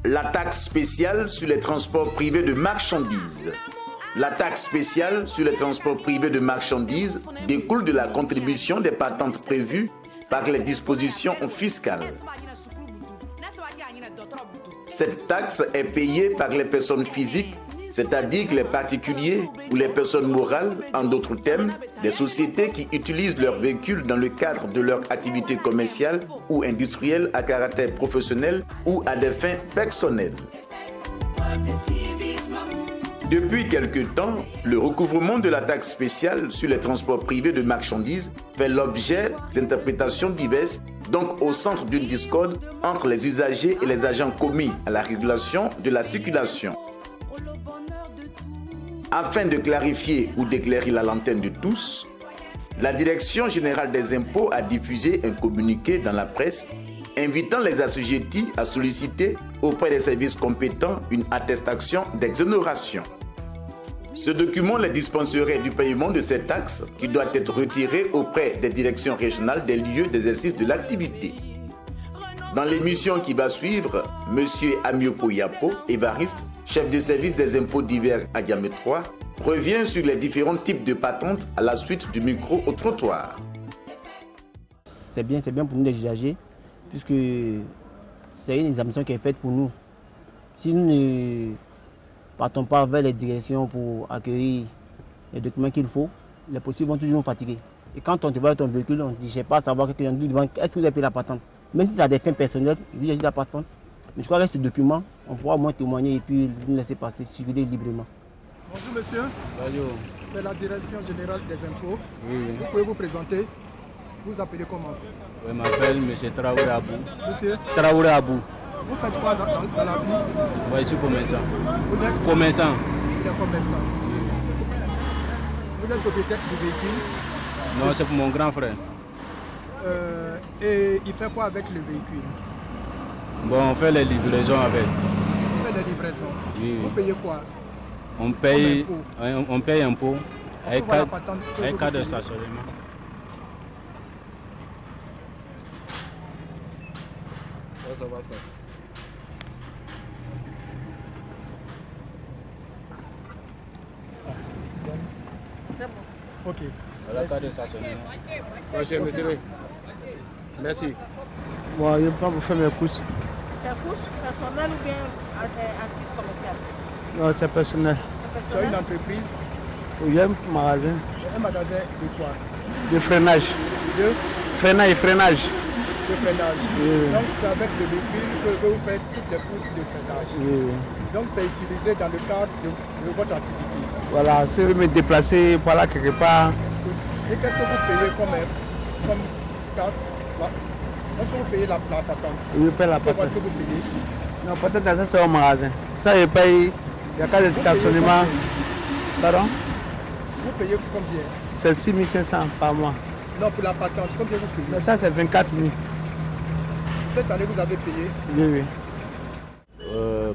La taxe spéciale sur les transports privés de marchandises. La taxe spéciale sur les transports privés de marchandises découle de la contribution des patentes prévues par les dispositions fiscales. Cette taxe est payée par les personnes physiques, c'est-à-dire les particuliers ou les personnes morales, en d'autres termes, des sociétés qui utilisent leurs véhicules dans le cadre de leur activité commerciale ou industrielle à caractère professionnel ou à des fins personnelles. Depuis quelque temps, le recouvrement de la taxe spéciale sur les transports privés de marchandises fait l'objet d'interprétations diverses, donc au centre d'une discorde entre les usagers et les agents commis à la régulation de la circulation. Afin de clarifier ou d'éclairer la lanterne de tous, la Direction générale des impôts a diffusé un communiqué dans la presse invitant les assujettis à solliciter auprès des services compétents une attestation d'exonération. Ce document les dispenserait du paiement de cette taxe qui doit être retirée auprès des directions régionales des lieux d'exercice de l'activité. Dans l'émission qui va suivre, M. Amiopo Yapo, Évariste, chef de service des impôts divers à Diamé 3, revient sur les différents types de patentes à la suite du micro au trottoir. C'est bien pour nous les usagers, puisque c'est une examination qui est faite pour nous. Si nous ne partons pas vers les directions pour accueillir les documents qu'il faut, les poursuites vont toujours nous fatiguer. Et quand on te voit ton véhicule, on ne dit, je ne sais pas savoir est-ce que vous avez payé la patente. Même si ça a des fins personnelles, il y a la patente. Mais je crois que ce document, on pourra au moins témoigner et puis nous laisser passer, circuler librement. Bonjour monsieur. Bonjour. C'est la Direction générale des impôts. Oui. Vous pouvez vous présenter. Vous appelez comment? Je m'appelle M. Traoré Abou. Monsieur, Traoré Abou. vous faites quoi dans la vie? Oui, je suis commerçant. Vous êtes Commerçant. des commerçants. Vous êtes propriétaire du véhicule? Non, c'est pour mon grand frère. Et il fait quoi avec le véhicule? Bon, on fait les livraisons avec. Vous faites des livraisons. Oui. Vous payez quoi? On paye impôt avec voir la patente que vous cas de payez. stationnement. Ça va ça. C'est bon. Ok. Voilà, cas de stationnement. Merci. Bon, je prends pour faire mes courses. Tes courses personnelles ou bien à titre commercial? Non, c'est personnel. C'est Tu as une personnel? entreprise, J'ai un magasin un magasin de quoi? de freinage. De Freinage. de freinage. Oui. Donc c'est avec le véhicule que vous faites toutes les courses de freinage. Oui. Donc c'est utilisé dans le cadre de votre activité. Voilà, si je veux me déplacer par là quelque part, Et qu'est-ce que vous payez comme casse là? Est-ce que vous payez la patente? je paye la Pourquoi patente. est-ce que vous payez? Non, peut-être ça c'est au magasin. Ça, je paye. Il y a cas de stationnement. Pardon? Vous payez combien? C'est 6 500 par mois. Non, pour la patente, combien vous payez? Mais ça, c'est 24 000. Cette année, vous avez payé? Oui.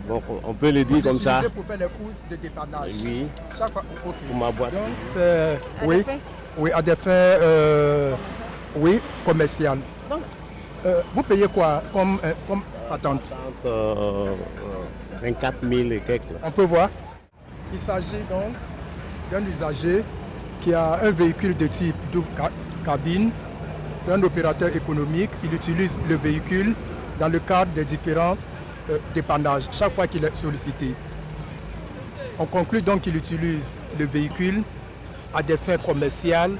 Bon, on peut le dire Vous comme ça. utilisez pour faire les courses de dépannage? Oui, Chaque fois, ok. pour ma boîte. Donc c'est À oui, des fins? oui, à des fins oui, commerciales. Donc, Vous payez quoi comme patente? 24 000 et quelques. On peut voir. Il s'agit donc d'un usager qui a un véhicule de type double cabine. C'est un opérateur économique. Il utilise le véhicule dans le cadre des différents dépannages, chaque fois qu'il est sollicité. On conclut donc qu'il utilise le véhicule à des fins commerciales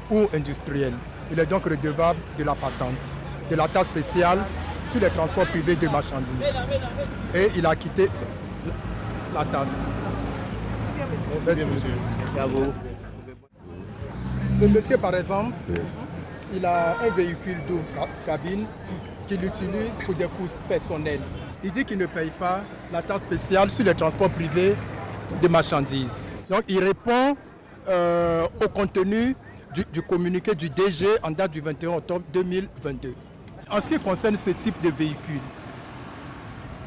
ou industrielles. Il est donc redevable de la patente, de la taxe spéciale sur les transports privés de marchandises. Et il a quitté la taxe. Merci, monsieur. Merci à vous. Ce monsieur, par exemple, il a un véhicule double cabine qu'il utilise pour des courses personnelles. Il dit qu'il ne paye pas la taxe spéciale sur les transports privés de marchandises. Donc il répond au contenu du communiqué du DG en date du 21 octobre 2022. En ce qui concerne ce type de véhicules,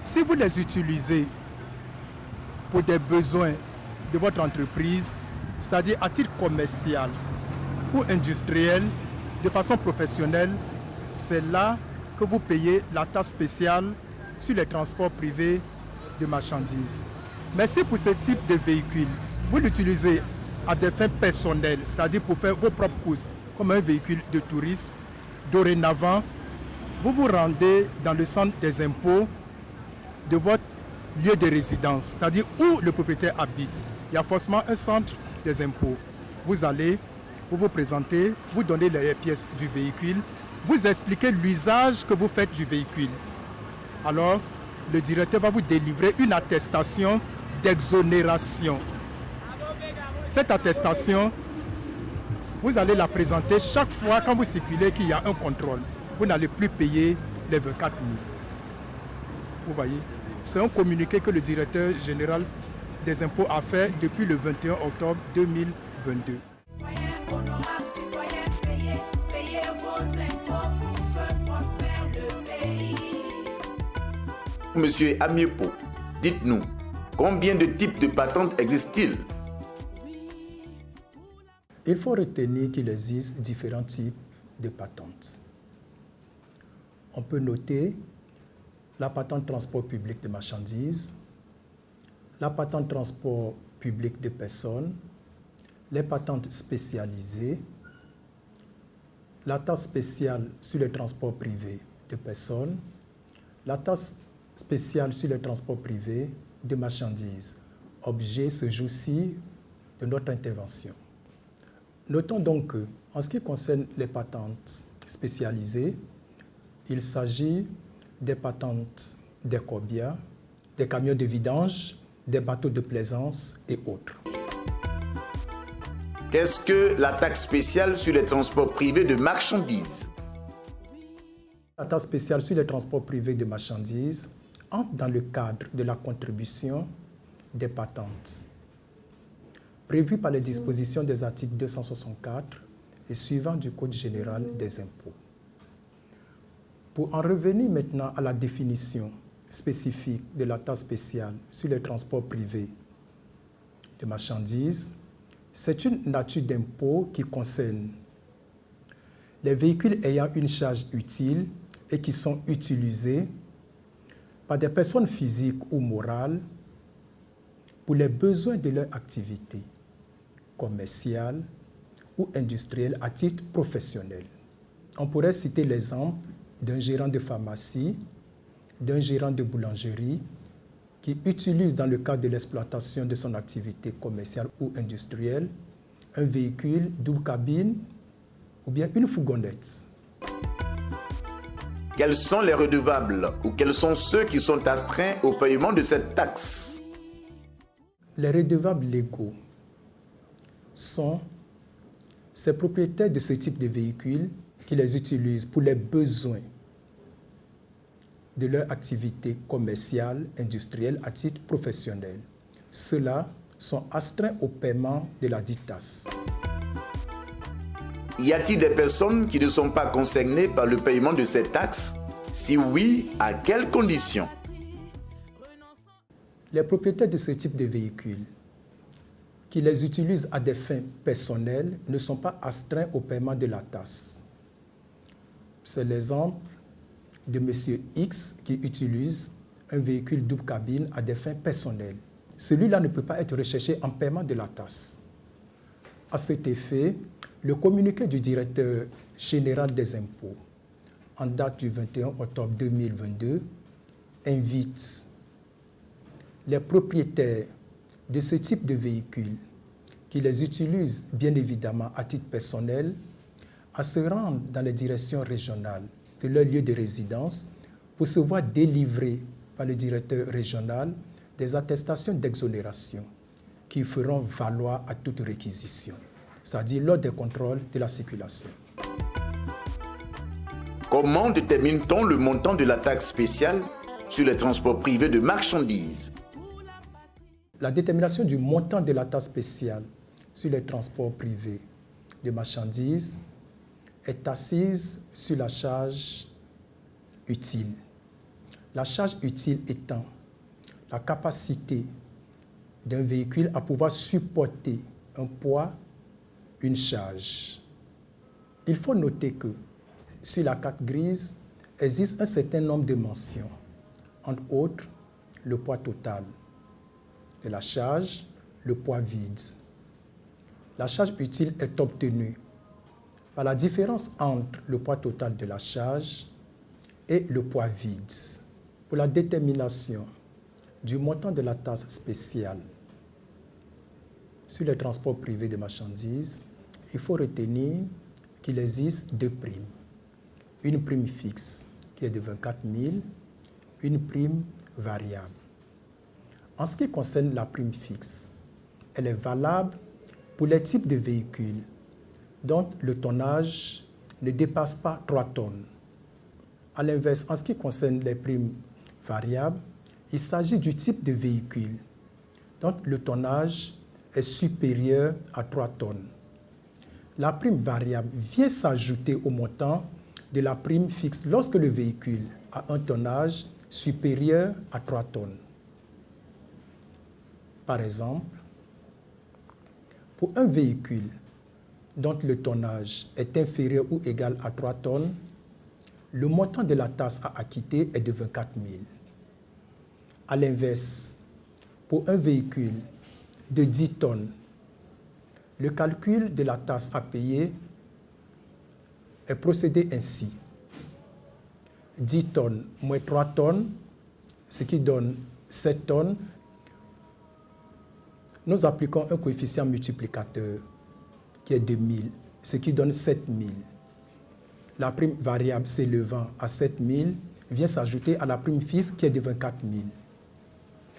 si vous les utilisez pour des besoins de votre entreprise, c'est-à-dire à titre commercial ou industriel, de façon professionnelle, c'est là que vous payez la taxe spéciale sur les transports privés de marchandises. Mais si pour ce type de véhicule, vous l'utilisez à des fins personnelles, c'est-à-dire pour faire vos propres courses, comme un véhicule de tourisme, dorénavant, vous vous rendez dans le centre des impôts de votre lieu de résidence, c'est-à-dire où le propriétaire habite. Il y a forcément un centre des impôts. Vous allez, vous vous présentez, vous donnez les pièces du véhicule, vous expliquez l'usage que vous faites du véhicule. Alors, le directeur va vous délivrer une attestation d'exonération. Cette attestation, vous allez la présenter chaque fois quand vous circulez qu'il y a un contrôle. Vous n'allez plus payer les 24 000. Vous voyez, c'est un communiqué que le directeur général des impôts a fait depuis le 21 octobre 2022. Monsieur Amiepo, dites-nous, combien de types de patentes existent-ils? Il faut retenir qu'il existe différents types de patentes. On peut noter la patente transport public de marchandises, la patente transport public de personnes, les patentes spécialisées, la taxe spéciale sur le transport privé de personnes, la taxe spéciale sur le transport privé de marchandises, objet ce jour-ci de notre intervention. Notons donc qu'en ce qui concerne les patentes spécialisées, il s'agit des patentes des corbières, des camions de vidange, des bateaux de plaisance et autres. Qu'est-ce que la taxe spéciale sur les transports privés de marchandises? La taxe spéciale sur les transports privés de marchandises entre dans le cadre de la contribution des patentes, prévue par les dispositions des articles 264 et suivants du Code général des impôts. Pour en revenir maintenant à la définition spécifique de la taxe spéciale sur les transports privés de marchandises, c'est une nature d'impôt qui concerne les véhicules ayant une charge utile et qui sont utilisés par des personnes physiques ou morales pour les besoins de leur activité commerciale ou industrielle à titre professionnel. On pourrait citer l'exemple d'un gérant de pharmacie, d'un gérant de boulangerie qui utilise dans le cadre de l'exploitation de son activité commerciale ou industrielle un véhicule double cabine ou bien une fourgonnette. Quels sont les redevables ou quels sont ceux qui sont astreints au paiement de cette taxe? Les redevables légaux sont ces propriétaires de ce type de véhicules qui les utilisent pour les besoins de leur activité commerciale, industrielle à titre professionnel. Ceux-là sont astreints au paiement de la dite taxe. Y a-t-il des personnes qui ne sont pas concernées par le paiement de cette taxe? Si oui, à quelles conditions? Les propriétaires de ce type de véhicules qui les utilisent à des fins personnelles ne sont pas astreints au paiement de la taxe. C'est l'exemple de M. X qui utilise un véhicule double cabine à des fins personnelles. Celui-là ne peut pas être recherché en paiement de la taxe. À cet effet, le communiqué du directeur général des impôts en date du 21 octobre 2022 invite les propriétaires de ce type de véhicules qui les utilisent bien évidemment à titre personnel à se rendre dans les directions régionales de leur lieu de résidence pour se voir délivrer par le directeur régional des attestations d'exonération qui feront valoir à toute réquisition, c'est-à-dire lors des contrôles de la circulation. Comment détermine-t-on le montant de la taxe spéciale sur les transports privés de marchandises? La détermination du montant de la taxe spéciale sur les transports privés de marchandises est assise sur la charge utile. La charge utile étant la capacité d'un véhicule à pouvoir supporter un poids, une charge. Il faut noter que sur la carte grise existe un certain nombre de mentions entre autres le poids total de la charge, le poids vide. La charge utile est obtenue par la différence entre le poids total de la charge et le poids vide. Pour la détermination du montant de la taxe spéciale sur les transports privés de marchandises, il faut retenir qu'il existe deux primes. Une prime fixe qui est de 24 000, une prime variable. En ce qui concerne la prime fixe, elle est valable pour les types de véhicules dont le tonnage ne dépasse pas 3 tonnes. À l'inverse, en ce qui concerne les primes variables, il s'agit du type de véhicule dont le tonnage est supérieur à 3 tonnes. La prime variable vient s'ajouter au montant de la prime fixe lorsque le véhicule a un tonnage supérieur à 3 tonnes. Par exemple, pour un véhicule dont le tonnage est inférieur ou égal à 3 tonnes, le montant de la taxe à acquitter est de 24 000. À l'inverse, pour un véhicule de 10 tonnes, le calcul de la taxe à payer est procédé ainsi. 10 tonnes moins 3 tonnes, ce qui donne 7 tonnes. Nous appliquons un coefficient multiplicateur qui est de 1000, ce qui donne 7000. La prime variable s'élevant à 7000 vient s'ajouter à la prime fixe qui est de 24 000.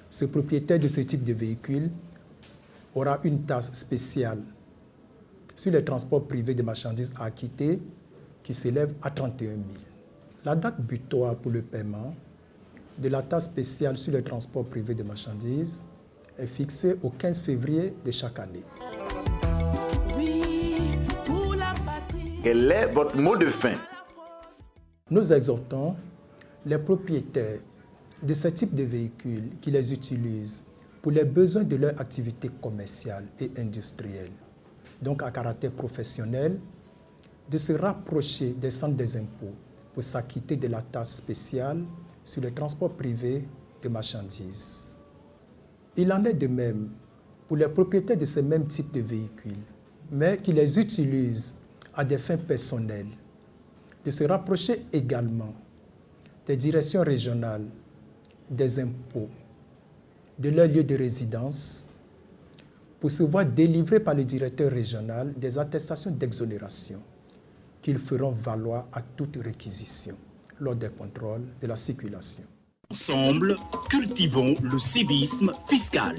Ce propriétaire de ce type de véhicule aura une taxe spéciale sur les transports privés de marchandises à acquitter qui s'élève à 31 000. La date butoir pour le paiement de la taxe spéciale sur les transports privés de marchandises est fixée au 15 février de chaque année. Quel est votre mot de fin? Nous exhortons les propriétaires de ce type de véhicules qui les utilisent pour les besoins de leur activité commerciale et industrielle, donc à caractère professionnel, de se rapprocher des centres des impôts pour s'acquitter de la taxe spéciale sur les transports privés de marchandises. Il en est de même pour les propriétaires de ces mêmes types de véhicules, mais qui les utilisent à des fins personnelles, de se rapprocher également des directions régionales, des impôts, de leur lieu de résidence, pour se voir délivrer par le directeur régional des attestations d'exonération qu'ils feront valoir à toute réquisition lors des contrôles de la circulation. Ensemble, cultivons le civisme fiscal.